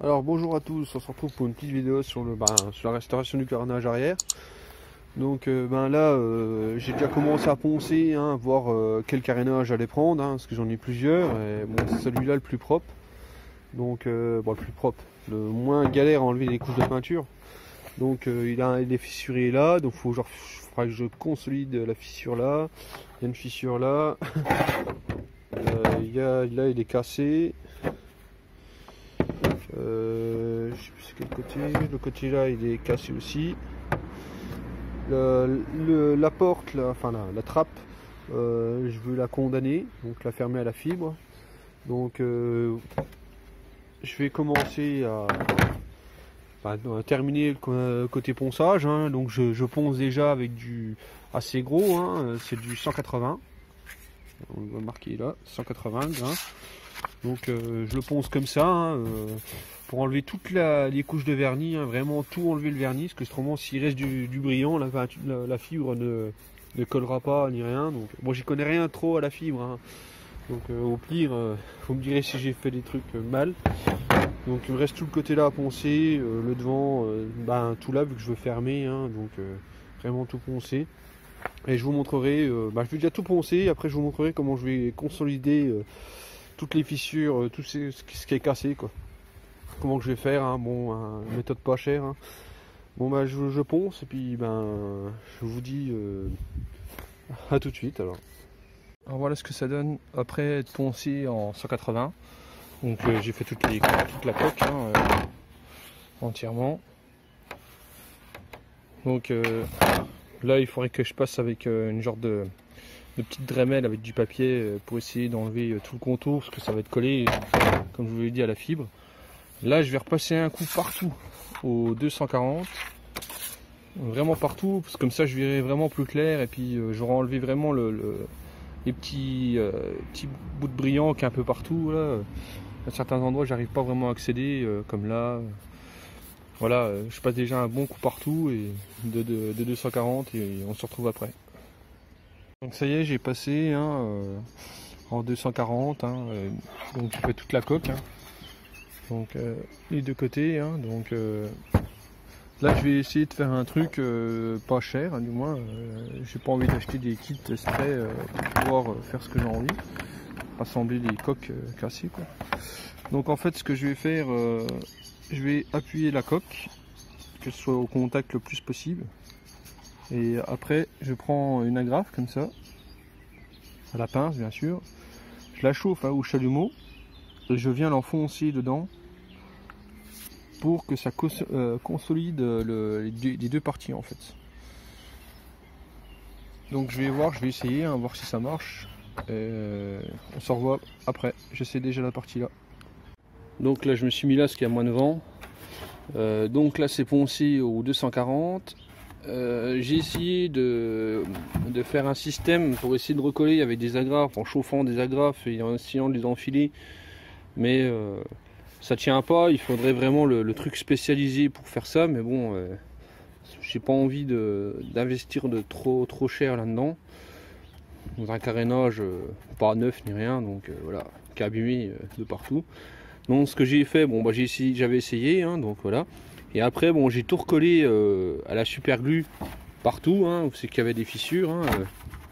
Alors bonjour à tous, on se retrouve pour une petite vidéo sur sur la restauration du carénage arrière. Donc j'ai déjà commencé à poncer, voir quel carénage j'allais prendre, parce que j'en ai plusieurs. Et bon, c'est celui-là le plus propre. Donc le plus propre, le moins galère à enlever les couches de peinture. Donc il est fissuré là, donc il faudra que je consolide la fissure là. Il y a une fissure là. Là il est cassé. Je sais plus c'est quel côté, le côté là il est cassé aussi. La porte, la trappe, je veux la condamner, donc la fermer à la fibre. Donc je vais commencer à terminer le côté ponçage, donc je ponce déjà avec du assez gros, c'est du 180. On va marquer là, 180 grains. Donc je le ponce comme ça, pour enlever toutes les couches de vernis, vraiment tout enlever le vernis, parce que autrement s'il reste du brillant, la fibre ne collera pas ni rien. Donc bon, j'y connais rien trop à la fibre, donc au pire, vous me direz si j'ai fait des trucs mal. Donc il me reste tout le côté là à poncer, le devant, tout là vu que je veux fermer, donc vraiment tout poncer. Et je vous montrerai, je vais déjà tout poncer, après je vous montrerai comment je vais consolider toutes les fissures, tout ce qui est cassé, quoi. Comment que je vais faire, une méthode pas chère. Bon je ponce et puis je vous dis à tout de suite alors. Alors voilà ce que ça donne après être poncé en 180. Donc j'ai fait toute la coque entièrement. Donc là il faudrait que je passe avec une genre de petite drémelle avec du papier pour essayer d'enlever tout le contour, parce que ça va être collé comme je vous l'ai dit à la fibre. Là je vais repasser un coup partout au 240, vraiment partout, parce que comme ça je verrai vraiment plus clair, et puis j'aurai enlevé vraiment les petits bouts de brillant qui est un peu partout là. À certains endroits j'arrive pas vraiment à accéder, comme là. Voilà, je passe déjà un bon coup partout et de 240 et on se retrouve après. Donc ça y est, j'ai passé en 240, donc j'ai fait toute la coque, donc les deux côtés, donc là je vais essayer de faire un truc pas cher, du moins, j'ai pas envie d'acheter des kits spray pour pouvoir faire ce que j'ai envie, rassembler les coques cassées, quoi. Donc en fait ce que je vais faire, je vais appuyer la coque, qu'elle soit au contact le plus possible. Et après, je prends une agrafe comme ça, à la pince bien sûr. Je la chauffe au chalumeau et je viens l'enfoncer dedans pour que ça consolide les deux parties en fait. Donc je vais essayer, voir si ça marche. Et on se revoit après. J'essaie déjà la partie là. Donc là, je me suis mis là parce qu'il y a moins de vent. Donc là, c'est poncé au 240. J'ai essayé de faire un système pour essayer de recoller avec des agrafes, en chauffant des agrafes et en essayant de les enfiler, mais ça tient pas. Il faudrait vraiment le truc spécialisé pour faire ça, mais bon, j'ai pas envie d'investir de trop cher là dedans, dans un carénage pas neuf ni rien, donc voilà, qui est abîmé de partout. Donc ce que j'ai fait, j'avais essayé, donc voilà. Et après, j'ai tout recollé à la super glue partout, où c'est qu'il y avait des fissures.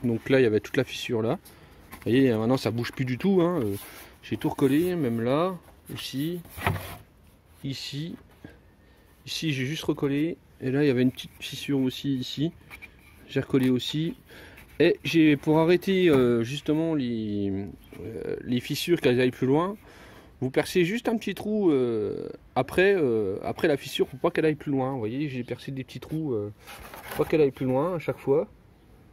Donc là, il y avait toute la fissure là. Vous voyez, maintenant ça bouge plus du tout. J'ai tout recollé, même là, ici, ici, ici, j'ai juste recollé. Et là, il y avait une petite fissure aussi ici. J'ai recollé aussi. Et pour arrêter justement les fissures, qu'elles aillent plus loin, vous percez juste un petit trou après la fissure pour pas qu'elle aille plus loin. Vous voyez, j'ai percé des petits trous pour pas qu'elle aille plus loin à chaque fois.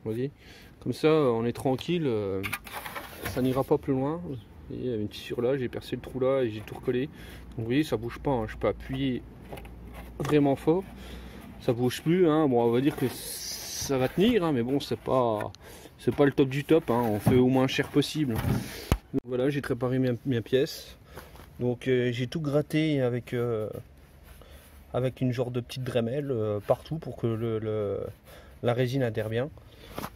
Vous voyez, comme ça on est tranquille, ça n'ira pas plus loin. Vous voyez, il y avait une fissure là, j'ai percé le trou là et j'ai tout recollé. Donc vous voyez, ça bouge pas, je peux appuyer vraiment fort, ça bouge plus. Bon, on va dire que ça va tenir, mais bon, c'est pas le top du top. On fait au moins cher possible. Donc voilà, j'ai préparé mes pièces. Donc j'ai tout gratté avec une genre de petite drémelle partout pour que la résine adhère bien.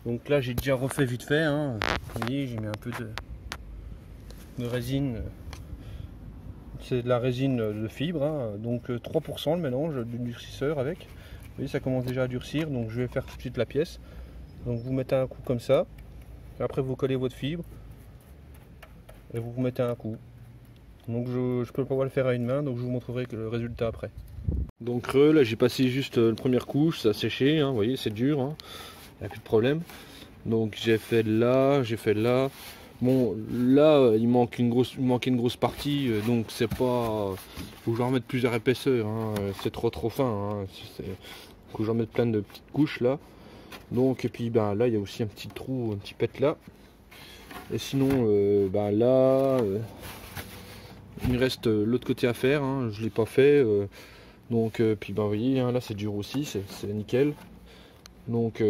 Donc là j'ai déjà refait vite fait, vous voyez, j'ai mis un peu de résine, une c'est de la résine de fibre, hein, donc 3% le mélange du durcisseur avec. Vous voyez, ça commence déjà à durcir, donc je vais faire tout de suite la pièce. Donc vous mettez un coup comme ça, et après vous collez votre fibre, et vous mettez un coup. Donc je peux pas le faire à une main, donc je vous montrerai le résultat après. Donc là j'ai passé juste la première couche, ça a séché, hein, vous voyez c'est dur, hein, il n'y a plus de problème. Donc j'ai fait là, j'ai fait là. Bon là il manquait une grosse partie, donc c'est pas. Faut que j'en remette plusieurs épaisseurs, hein, c'est trop fin. Hein, faut que j'en mette plein de petites couches là. Donc et puis ben là il y a aussi un petit trou, un petit pet là. Et sinon ben là il me reste l'autre côté à faire, hein, je l'ai pas fait. Donc puis ben vous voyez hein, là c'est dur aussi, c'est nickel. Donc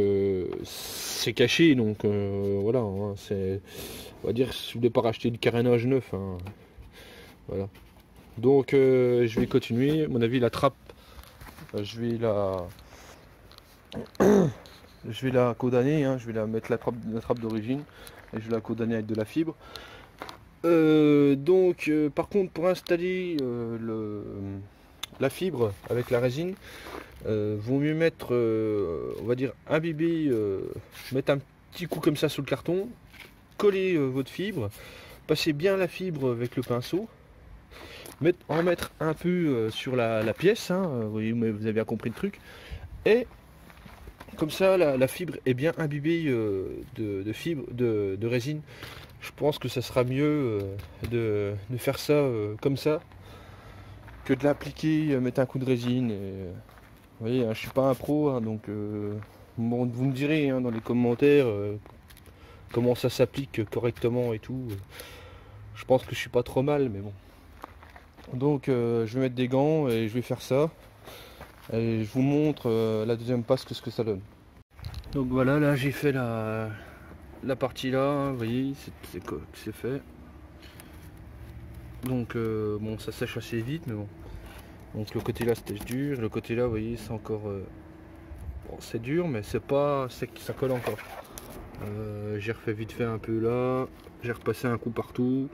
c'est caché, donc voilà, hein, on va dire si vous voulez pas racheter du carénage neuf, hein, voilà. Donc je vais continuer, à mon avis la trappe, je vais la codaner, hein, je vais la mettre la trappe d'origine et je vais la codaner avec de la fibre. Donc par contre pour installer la fibre avec la résine, vaut mieux mettre on va dire imbiber, mettre un petit coup comme ça sur le carton, coller votre fibre, passer bien la fibre avec le pinceau, en mettre un peu sur la pièce, hein, vous voyez, vous avez bien compris le truc, et comme ça la fibre est bien imbibée de résine. Je pense que ça sera mieux de faire ça comme ça que de l'appliquer, mettre un coup de résine. Vous voyez, hein, je suis pas un pro, hein, donc bon, vous me direz hein, dans les commentaires comment ça s'applique correctement et tout. Je pense que je suis pas trop mal, mais bon. Donc je vais mettre des gants et je vais faire ça. Et je vous montre la deuxième passe, ce que ça donne. Donc voilà, là j'ai fait la partie là, vous voyez, c'est fait. Donc bon, ça sèche assez vite, mais bon. Donc le côté là c'était dur, le côté là vous voyez c'est encore bon, c'est dur mais c'est pas sec, ça colle encore. J'ai refait vite fait un peu là, j'ai repassé un coup partout.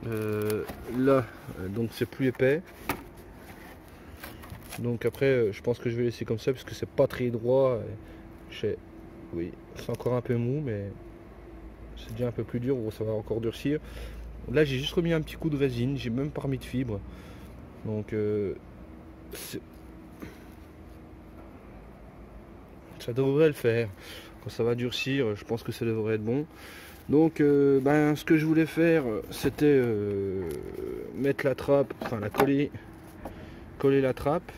Là donc c'est plus épais. Donc après je pense que je vais laisser comme ça parce que c'est pas très droit. Oui, c'est encore un peu mou mais c'est déjà un peu plus dur, bon, ça va encore durcir. Là j'ai juste remis un petit coup de résine, j'ai même pas remis de fibre. Donc ça devrait le faire. Quand ça va durcir, je pense que ça devrait être bon. Donc ce que je voulais faire, c'était mettre la trappe, enfin la coller la trappe.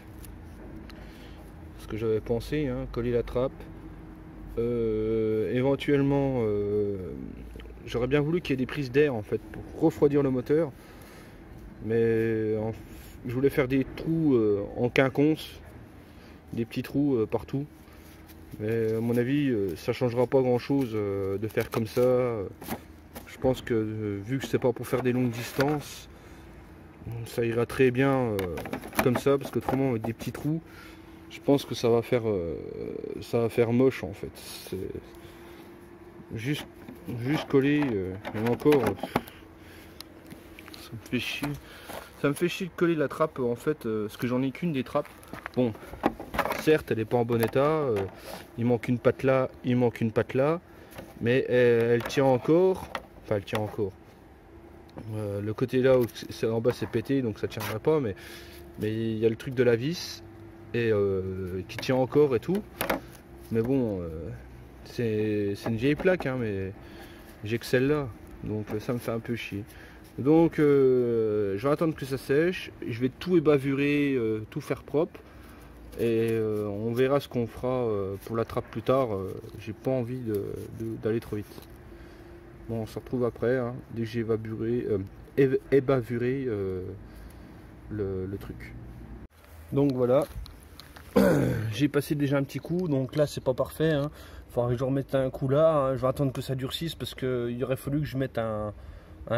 Ce que j'avais pensé, hein, coller la trappe. Éventuellement, j'aurais bien voulu qu'il y ait des prises d'air en fait pour refroidir le moteur. Mais je voulais faire des trous en quinconce, des petits trous partout. Mais à mon avis, ça changera pas grand chose de faire comme ça. Je pense que vu que c'est pas pour faire des longues distances, ça ira très bien comme ça, parce qu'autrement avec des petits trous, je pense que ça va faire moche en fait. C'est juste coller, et encore. Ça me fait chier. Ça me fait chier de coller la trappe en fait, parce que j'en ai qu'une des trappes. Bon, certes elle n'est pas en bon état, il manque une patte là, mais elle tient encore. Enfin elle tient encore. Le côté là où en bas c'est pété donc ça tiendra pas, mais il y a le truc de la vis et qui tient encore et tout. Mais bon, c'est une vieille plaque, hein, mais j'ai que celle-là, donc ça me fait un peu chier. Donc je vais attendre que ça sèche, je vais tout ébavurer, tout faire propre et on verra ce qu'on fera pour la trappe plus tard. J'ai pas envie d'aller trop vite. Bon, on se retrouve après, hein, dès que j'ai ébavuré le truc. Donc voilà, j'ai passé déjà un petit coup, donc là c'est pas parfait, hein. Faudra que je remette un coup là, hein. Je vais attendre que ça durcisse parce qu'il aurait fallu que je mette un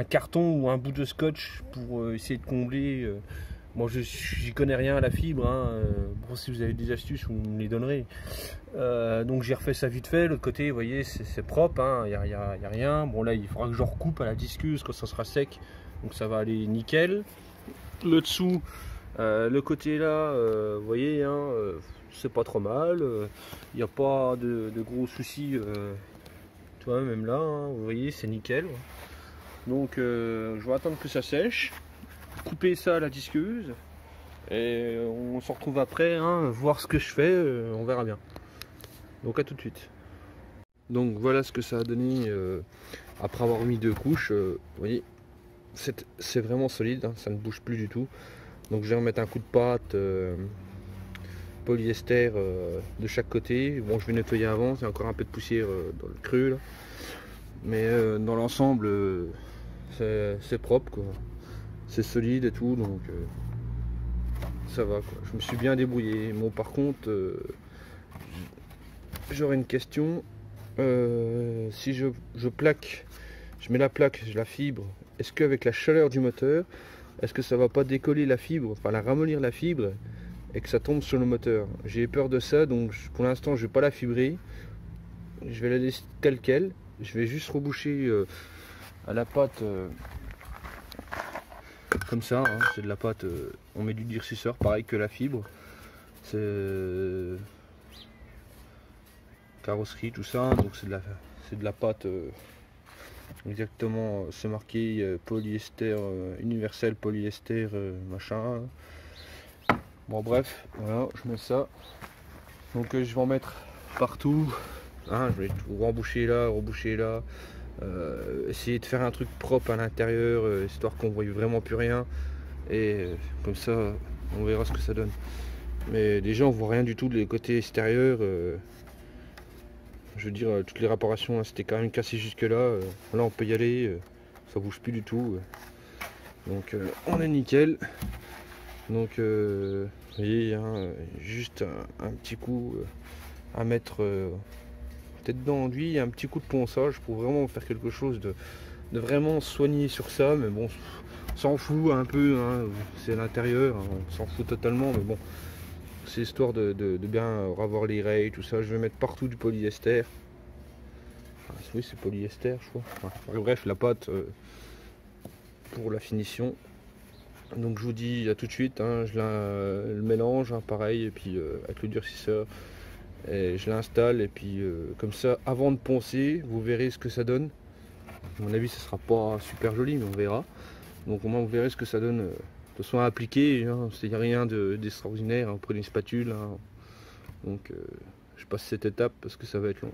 carton ou un bout de scotch pour essayer de combler. Moi j'y connais rien à la fibre, hein. Bon, si vous avez des astuces vous me les donnerez. Donc j'ai refait ça vite fait, l'autre côté vous voyez c'est propre, hein. y a rien. Bon là il faudra que je recoupe à la discuse quand ça sera sec, donc ça va aller nickel. Le dessous, le côté là, vous voyez, hein, c'est pas trop mal. Il n'y a pas de gros soucis. Tu vois, même là, hein, vous voyez, c'est nickel. Donc je vais attendre que ça sèche. Couper ça à la disqueuse. Et on se retrouve après, hein, voir ce que je fais, on verra bien. Donc à tout de suite. Donc voilà ce que ça a donné après avoir mis 2 couches. Vous voyez, c'est vraiment solide, hein, ça ne bouge plus du tout. Donc je vais remettre un coup de pâte polyester de chaque côté. Bon, je vais nettoyer avant, c'est encore un peu de poussière dans le creux là. Mais dans l'ensemble, c'est propre quoi. C'est solide et tout, donc ça va quoi. Je me suis bien débrouillé. Bon, par contre, j'aurais une question. Si je plaque, je mets la plaque, j'ai la fibre, est-ce qu'avec la chaleur du moteur, est-ce que ça va pas décoller la fibre, enfin la ramollir la fibre et que ça tombe sur le moteur? J'ai peur de ça, donc pour l'instant je vais pas la fibrer, je vais la laisser telle quelle, je vais juste reboucher à la pâte comme ça, hein, c'est de la pâte, on met du durcisseur pareil que la fibre, c'est carrosserie tout ça, donc c'est de la pâte exactement, c'est marqué polyester universel polyester machin. Bon bref, voilà, je mets ça. Donc je vais en mettre partout, hein, je vais tout reboucher là, essayer de faire un truc propre à l'intérieur, histoire qu'on voit vraiment plus rien, et comme ça on verra ce que ça donne. Mais déjà on voit rien du tout des côtés extérieurs. Je veux dire, toutes les réparations c'était quand même cassé jusque là. Là on peut y aller, ça bouge plus du tout. Donc on est nickel. Donc vous voyez, hein, juste un petit coup à mettre peut-être d'enduit, un petit coup de ponçage pour vraiment faire quelque chose de vraiment soigné sur ça. Mais bon, on s'en fout un peu, hein, c'est l'intérieur, hein, on s'en fout totalement, mais bon. C'est histoire de bien avoir les rayes, tout ça. Je vais mettre partout du polyester. Enfin, oui, c'est polyester, je crois. Enfin, bref, la pâte pour la finition. Donc je vous dis à tout de suite. Hein, je le mélange, hein, pareil, et puis avec le durcisseur. Et je l'installe, et puis comme ça, avant de poncer, vous verrez ce que ça donne. À mon avis, ce sera pas super joli, mais on verra. Donc au moins, vous verrez ce que ça donne. De toute façon à appliquer, hein, c'est rien d'extraordinaire, hein, prenez une spatule, hein. Donc je passe cette étape parce que ça va être long.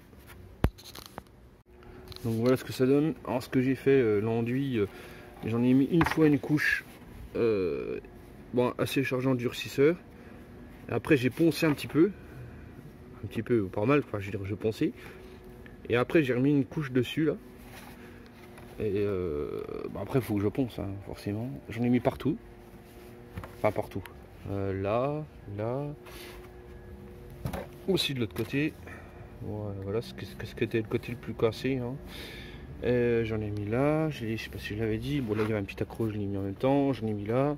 Donc voilà ce que ça donne. Alors ce que j'ai fait, l'enduit, j'en ai mis une fois une couche bon, assez chargeant durcisseur. Après j'ai poncé un petit peu pas mal, enfin je veux dire je ponçais. Et après j'ai remis une couche dessus là. Et bon, après il faut que je ponce, hein, forcément. J'en ai mis partout. Enfin partout. Là, aussi de l'autre côté. Voilà ce qui était le côté le plus cassé. Hein. J'en ai mis là, je sais pas si je l'avais dit. Bon là il y avait un petit accroche, je l'ai mis en même temps. J'en ai mis là.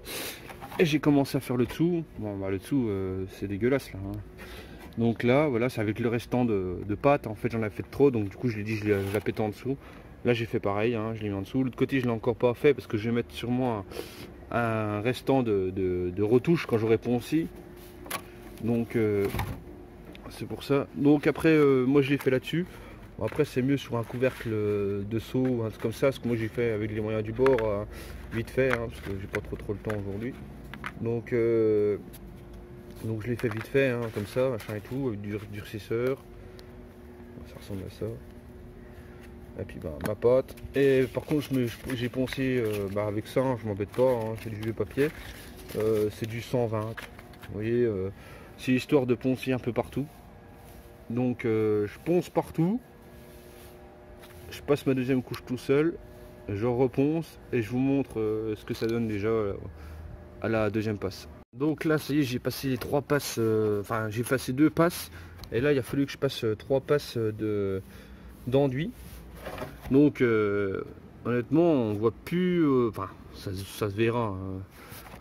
Et j'ai commencé à faire le dessous. Bon bah le dessous c'est dégueulasse là. Hein. Donc là voilà, c'est avec le restant de pâte. En fait j'en avais fait trop, donc du coup je l'ai dit, je la pété en dessous. Là j'ai fait pareil, hein, je l'ai mis en dessous. L'autre côté je l'ai encore pas fait parce que je vais mettre sur moi un restant de retouche quand j'aurai poncé. Donc c'est pour ça. Donc après moi je l'ai fait là-dessus. Bon, après c'est mieux sur un couvercle de seau, un truc comme ça, parce que moi j'ai fait avec les moyens du bord, vite fait, hein, parce que j'ai pas trop le temps aujourd'hui. Donc je l'ai fait vite fait, hein, comme ça, machin et tout, avec du durcisseur. Ça ressemble à ça. Et puis ma pâte. Et par contre j'ai poncé avec ça, hein, je m'embête pas, hein, c'est du vieux papier. C'est du 120. Vous voyez, c'est histoire de poncer un peu partout. Donc je ponce partout. Je passe ma deuxième couche tout seul. Je reponce et je vous montre ce que ça donne déjà à la deuxième passe. Donc là ça y est, j'ai passé les 3 passes, enfin j'ai passé 2 passes. Et là il a fallu que je passe 3 passes d'enduit. Donc honnêtement on voit plus, enfin ça se verra, hein.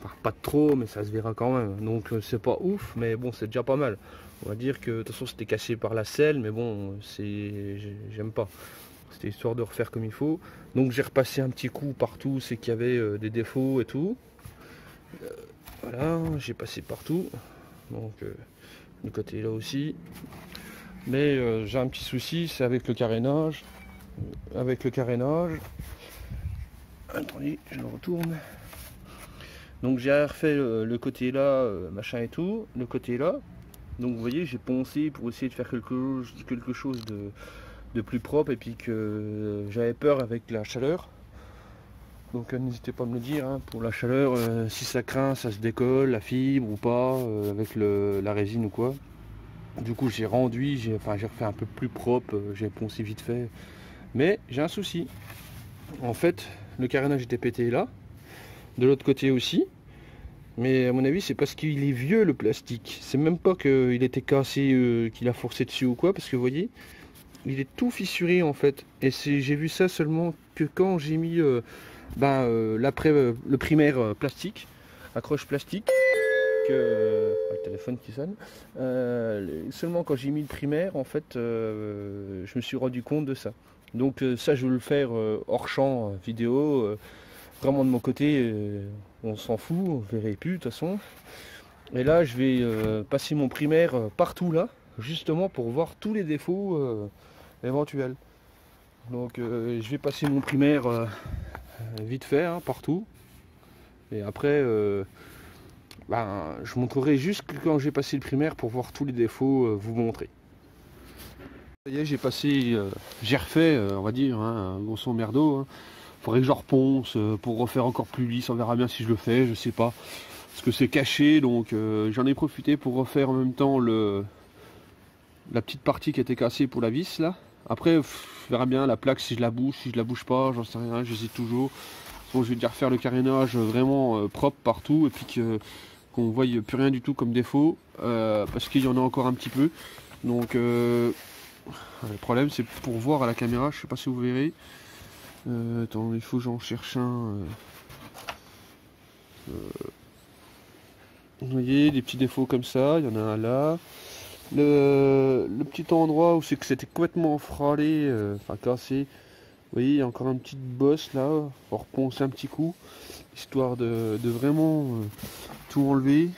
Enfin, pas trop mais ça se verra quand même, donc c'est pas ouf mais bon c'est déjà pas mal. On va dire que de toute façon c'était cassé par la selle, mais bon j'aime pas, c'était histoire de refaire comme il faut. Donc j'ai repassé un petit coup partout, c'est qu'il y avait des défauts et tout. Voilà, j'ai passé partout, donc du côté là aussi. Mais j'ai un petit souci, c'est avec le carénage. Attendez, je le retourne. Donc j'ai refait le côté là, machin et tout, le côté là. Donc vous voyez, j'ai poncé pour essayer de faire quelque chose de plus propre, et puis que j'avais peur avec la chaleur. Donc n'hésitez pas à me le dire, hein, pour la chaleur, si ça craint, ça se décolle, la fibre ou pas, avec la résine ou quoi. Du coup j'ai rendu, j'ai refait un peu plus propre, j'ai poncé vite fait. Mais j'ai un souci. En fait, le carénage était pété là, de l'autre côté aussi. Mais à mon avis, c'est parce qu'il est vieux le plastique. C'est même pas qu'il était cassé, qu'il a forcé dessus ou quoi, parce que vous voyez, il est tout fissuré en fait. Et j'ai vu ça seulement que quand j'ai mis le primaire plastique, accroche plastique, le téléphone qui sonne. Seulement quand j'ai mis le primaire, en fait, je me suis rendu compte de ça. Donc ça, je vais le faire hors champ vidéo. Vraiment de mon côté, on s'en fout, on verrait plus de toute façon. Et là, je vais passer mon primaire partout là, justement pour voir tous les défauts éventuels. Donc je vais passer mon primaire vite fait, hein, partout. Et après, je montrerai juste quand j'ai passé le primaire pour voir tous les défauts, vous montrer. Ça y est, j'ai refait, on va dire, hein, un grosso merdo. Hein. Faudrait que je reponce pour refaire encore plus lisse, on verra bien si je le fais, je sais pas. Parce que c'est caché, donc j'en ai profité pour refaire en même temps la petite partie qui était cassée pour la vis là. Après, je verrai bien la plaque si je la bouge pas, j'en sais rien, j'hésite toujours. Bon, je vais déjà refaire le carénage vraiment propre partout, et puis qu'on ne voie plus rien du tout comme défaut, parce qu'il y en a encore un petit peu. Donc le problème c'est pour voir à la caméra, je sais pas si vous verrez. Attends, il faut que j'en cherche un. Vous voyez, des petits défauts comme ça, il y en a un là. Le petit endroit où c'est que c'était complètement frôlé, enfin cassé. Vous voyez, il y a encore une petite bosse là. Faut reponcer un petit coup, histoire de vraiment tout enlever.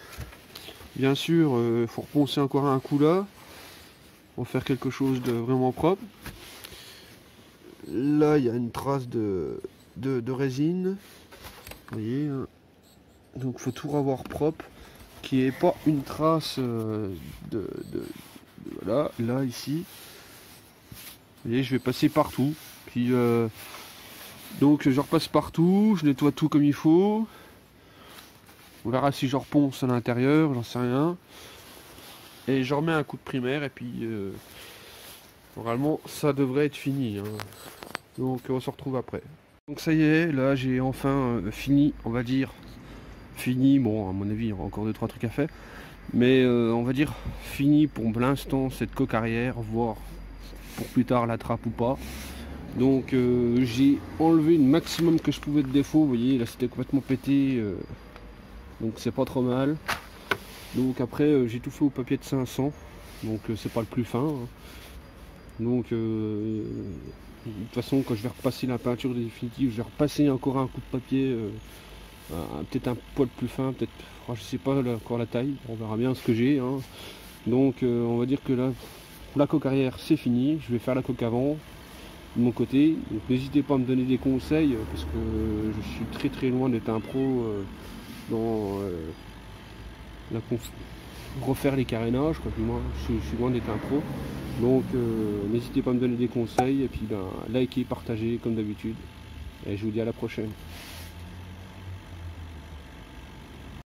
Bien sûr, il faut reponcer encore un coup là, pour faire quelque chose de vraiment propre. Là, il y a une trace de résine. Vous voyez, hein. Donc, faut tout revoir propre, qu'il n'y ait pas une trace voilà, là, ici. Vous voyez, je vais passer partout. Puis, donc, je repasse partout, je nettoie tout comme il faut. On verra si je reponce à l'intérieur, j'en sais rien. Et je remets un coup de primaire, et puis normalement ça devrait être fini, hein. Donc on se retrouve après. Donc ça y est, là j'ai enfin fini, on va dire fini, bon à mon avis il y aura encore 2-3 trucs à faire, mais on va dire fini pour l'instant cette coque arrière, voire pour plus tard la trappe ou pas. Donc j'ai enlevé le maximum que je pouvais de défauts, vous voyez là c'était complètement pété, donc c'est pas trop mal. Donc après j'ai tout fait au papier de 500, donc c'est pas le plus fin, hein. Donc de toute façon quand je vais repasser la peinture définitive, je vais repasser encore un coup de papier, peut-être un poil plus fin, peut-être, je sais pas encore la taille, on verra bien ce que j'ai, hein. Donc on va dire que là la coque arrière c'est fini, je vais faire la coque avant de mon côté. Donc n'hésitez pas à me donner des conseils, parce que je suis très loin d'être un pro dans refaire les carénages, quoi. Du moins je suis loin d'être un pro, donc n'hésitez pas à me donner des conseils, et puis likez, partagez comme d'habitude, et je vous dis à la prochaine.